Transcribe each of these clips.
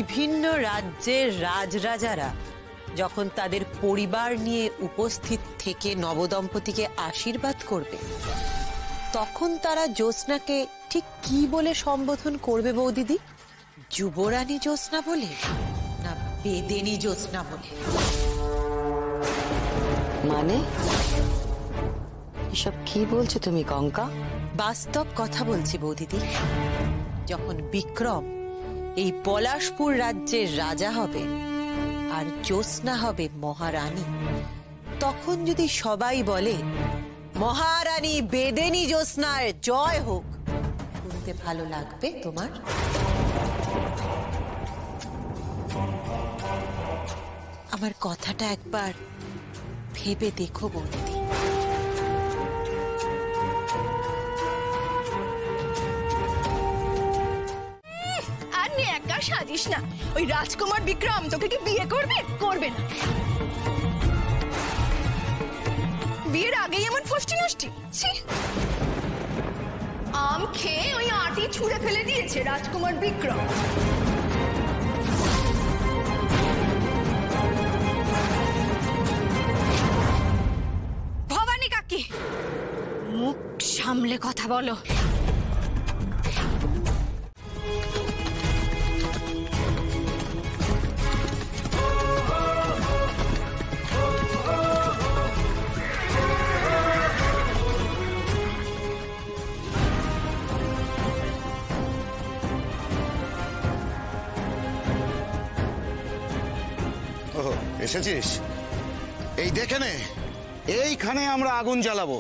বিভিন্ন রাজ্যের রাজরাজারা যখন তাদের পরিবার নিয়ে উপস্থিত থেকে নবদম্পতিকে আশীর্বাদ করবে, তখন তারা জ্যোৎস্নাকে ঠিক কি বলে সম্বোধন করবে বৌদিদি? যুবরানী জ্যোৎস্না বলে না বেদেনী জ্যোৎস্না বলে? মানে এসব কি বলছো তুমি কঙ্কা? বাস্তব কথা বলছি বৌদিদি। যখন বিক্রম এই পলাশপুর রাজ্যের রাজা হবে আর জ্যোৎস্না হবে মহারানী, তখন যদি সবাই বলে মহারানী বেদেনী জ্যোৎস্নার জয় হোক, শুনতে ভালো লাগবে তোমার? আমার কথাটা একবার ভেবে দেখো বৌদি। আর নে একা সাজিস না, ওই রাজকুমার বিক্রম তোকে কি বিয়ে করবে? করবে না। বিয়ের আগেই এমন ফষ্টি নষ্টি, আম খেয়ে ওই আটি ছুঁড়ে ফেলে দিয়েছে রাজকুমার বিক্রম। ভবানী কাকি, মুখ সামলে কথা বলো। এসেছিস? এই দেখে নে, এইখানে আমরা আগুন জ্বালাবো,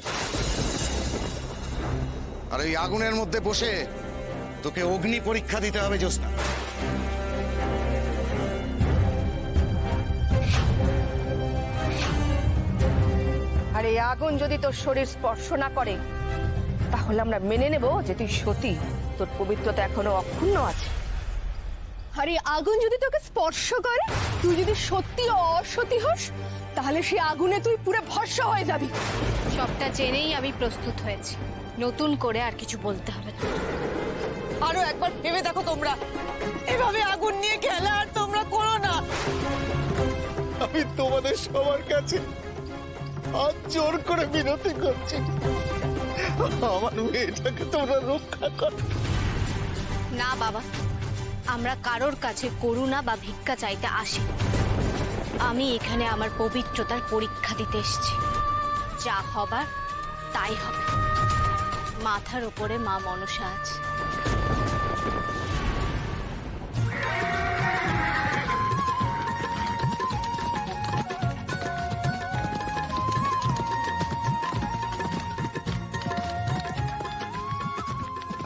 আর এই আগুনের মধ্যে বসে তোকে অগ্নি পরীক্ষা দিতে হবে জ্যোৎস্না। আর এই আগুন যদি তোর শরীর স্পর্শ না করে, তাহলে আমরা মেনে নেব যে তুই সতী, তোর পবিত্রতা এখনো অক্ষুণ্ণ আছে। আর এই আগুন যদি তোকে স্পর্শ করে, তুই যদি সত্যি অসতী হস, তাহলে সেই আগুনে তুই পুরো ভস্ম হয়ে যাবি। সবটা জেনেই আমি প্রস্তুত হয়েছি, নতুন করে আর কিছু বলতে হবে না। আরো একবার ভেবে দেখো তোমরা, এভাবে আগুন নিয়ে খেলা আর তোমরা করো না। আমি তোমাদের সবার কাছে হাত জোর করে বিনতি করছি, আমার মেয়েটাকে তোমরা রক্ষা করো। না বাবা, আমরা কারোর কাছে করুণা বা ভিক্ষা চাইতে আসি। আমি এখানে আমার পবিত্রতার পরীক্ষা দিতে এসেছি। যা হবার তাই হবে। মাথার উপরে মা মনসা আছে।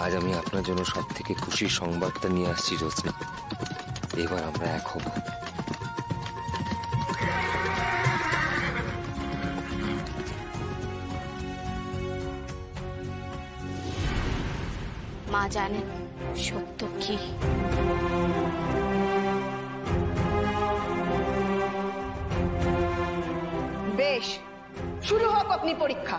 আজ আমি আপনার জন্য সব থেকে খুশির সংবাদটা নিয়ে আসছি জ্যোৎস্না। এবার আমরা এক হব। মা জানেন সত্য কি। বেশ, শুরু হোক অগ্নি পরীক্ষা।